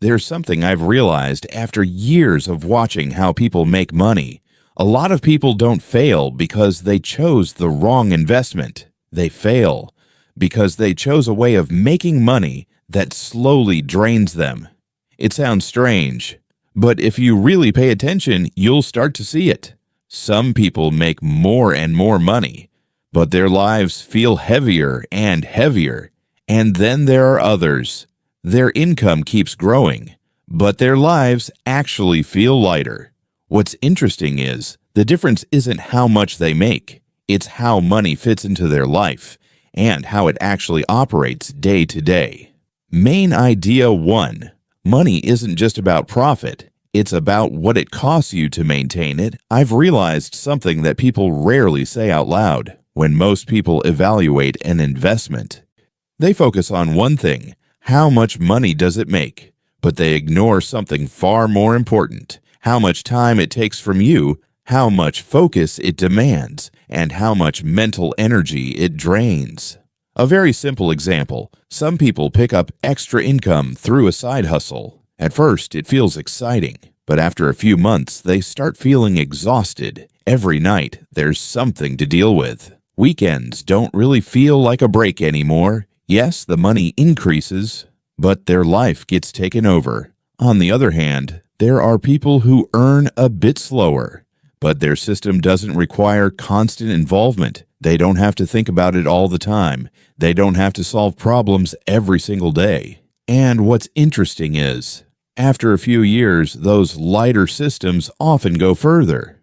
There's something I've realized after years of watching how people make money. A lot of people don't fail because they chose the wrong investment. They fail because they chose a way of making money that slowly drains them. It sounds strange, but if you really pay attention, you'll start to see it. Some people make more and more money, but their lives feel heavier and heavier. And then there are others. Their income keeps growing, but their lives actually feel lighter. What's interesting is, the difference isn't how much they make, it's how money fits into their life and how it actually operates day to day. Main idea 1. Money isn't just about profit, it's about what it costs you to maintain it. I've realized something that people rarely say out loud. When most people evaluate an investment, they focus on one thing: how much money does it make? But they ignore something far more important: how much time it takes from you, how much focus it demands, and how much mental energy it drains. A very simple example: some people pick up extra income through a side hustle. At first, it feels exciting, but after a few months, they start feeling exhausted. Every night, there's something to deal with. Weekends don't really feel like a break anymore. Yes, the money increases, but their life gets taken over. On the other hand, there are people who earn a bit slower, but their system doesn't require constant involvement. They don't have to think about it all the time. They don't have to solve problems every single day. And what's interesting is, after a few years, those lighter systems often go further.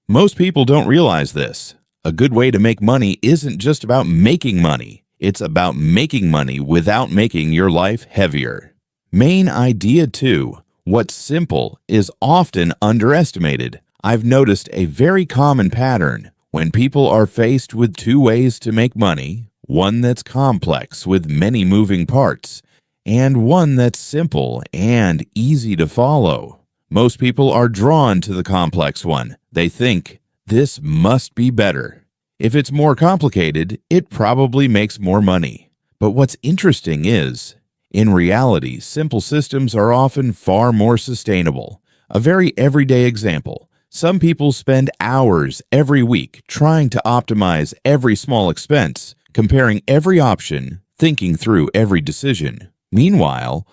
Most people don't realize this. A good way to make money isn't just about making money. It's about making money without making your life heavier. Main idea 2. What's simple is often underestimated. I've noticed a very common pattern. When people are faced with 2 ways to make money, one that's complex with many moving parts, and one that's simple and easy to follow, most people are drawn to the complex one. They think, this must be better. If it's more complicated, it probably makes more money. But what's interesting is, in reality, simple systems are often far more sustainable. A very everyday example: some people spend hours every week trying to optimize every small expense, comparing every option, thinking through every decision. Meanwhile,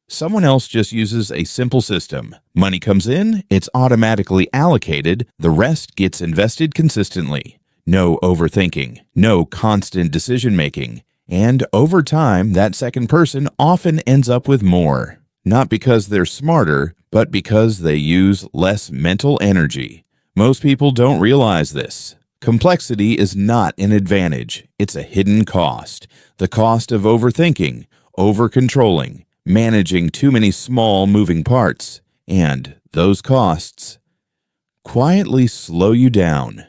someone else just uses a simple system. Money comes in, it's automatically allocated, the rest gets invested consistently. No overthinking, no constant decision-making, and over time, that second person often ends up with more. Not because they're smarter, but because they use less mental energy. Most people don't realize this. Complexity is not an advantage, it's a hidden cost. The cost of overthinking, over-controlling, managing too many small moving parts, and those costs quietly slow you down.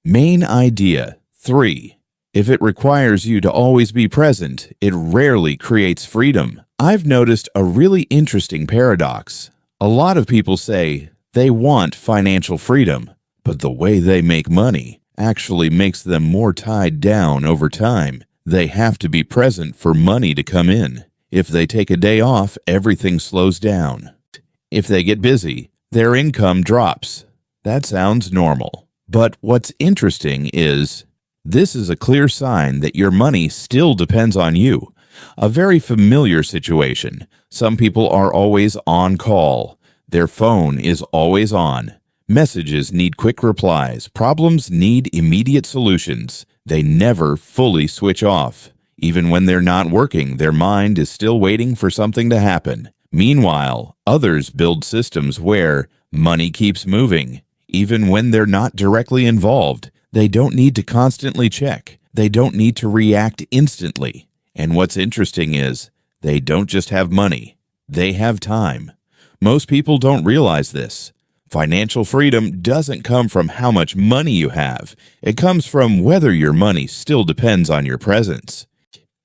Main idea 3. If it requires you to always be present, it rarely creates freedom. I've noticed a really interesting paradox. A lot of people say they want financial freedom, but the way they make money actually makes them more tied down over time. They have to be present for money to come in. If they take a day off, everything slows down. If they get busy, their income drops. That sounds normal. But what's interesting is, this is a clear sign that your money still depends on you. A very familiar situation. Some people are always on call. Their phone is always on. Messages need quick replies. Problems need immediate solutions. They never fully switch off. Even when they're not working, their mind is still waiting for something to happen. Meanwhile, others build systems where money keeps moving. Even when they're not directly involved, they don't need to constantly check. They don't need to react instantly. And what's interesting is, they don't just have money, they have time. Most people don't realize this. Financial freedom doesn't come from how much money you have. It comes from whether your money still depends on your presence.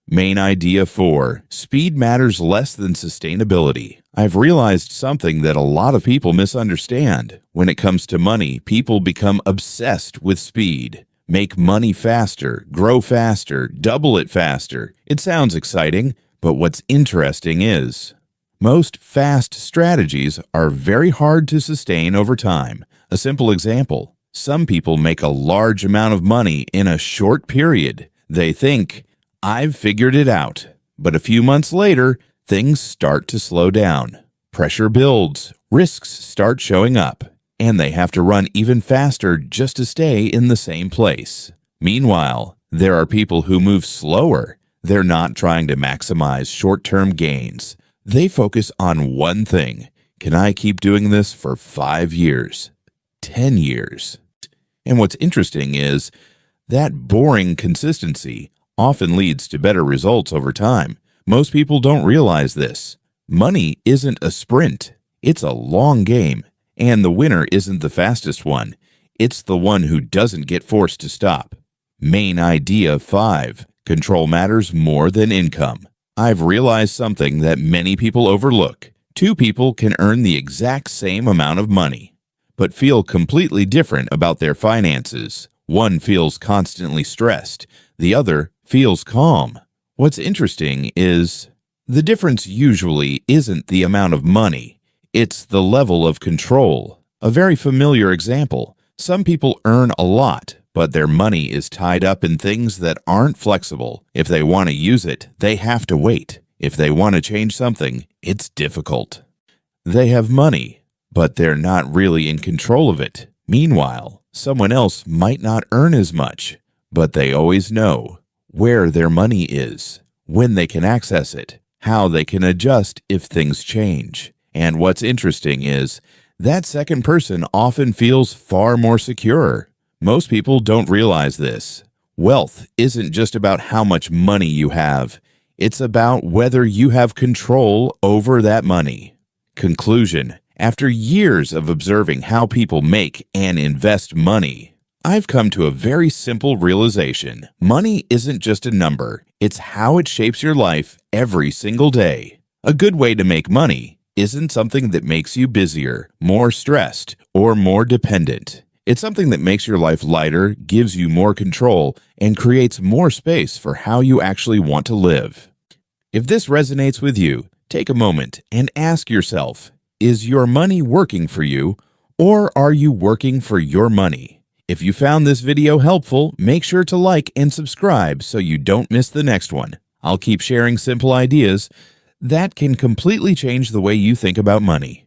Main idea 4. Speed matters less than sustainability. I've realized something that a lot of people misunderstand. When it comes to money, people become obsessed with speed. Make money faster, grow faster, double it faster. It sounds exciting, but what's interesting is, Most fast strategies are very hard to sustain over time. A simple example: some people make a large amount of money in a short period. They think, "I've figured it out." But a few months later, things start to slow down. Pressure builds, risks start showing up, and they have to run even faster just to stay in the same place. Meanwhile, there are people who move slower. They're not trying to maximize short-term gains. They focus on one thing. Can I keep doing this for 5 years, 10 years? And what's interesting is that boring consistency often leads to better results over time. Most people don't realize this. Money isn't a sprint. It's a long game. And the winner isn't the fastest one. It's the one who doesn't get forced to stop. Main idea 5. Control matters more than income. I've realized something that many people overlook. 2 people can earn the exact same amount of money, but feel completely different about their finances. One feels constantly stressed. The other feels calm. What's interesting is the difference usually isn't the amount of money. It's the level of control. A very familiar example. Some people earn a lot, but their money is tied up in things that aren't flexible. If they want to use it, they have to wait. If they want to change something, it's difficult. They have money, but they're not really in control of it. Meanwhile, someone else might not earn as much, but they always know where their money is, when they can access it, how they can adjust if things change. And what's interesting is that second person often feels far more secure. Most people don't realize this. Wealth isn't just about how much money you have. It's about whether you have control over that money. Conclusion: after years of observing how people make and invest money, I've come to a very simple realization. Money isn't just a number. It's how it shapes your life every single day. A good way to make money isn't something that makes you busier, more stressed, or more dependent. It's something that makes your life lighter, gives you more control, and creates more space for how you actually want to live. If this resonates with you, take a moment and ask yourself, is your money working for you, or are you working for your money? If you found this video helpful, make sure to like and subscribe so you don't miss the next one. I'll keep sharing simple ideas that can completely change the way you think about money.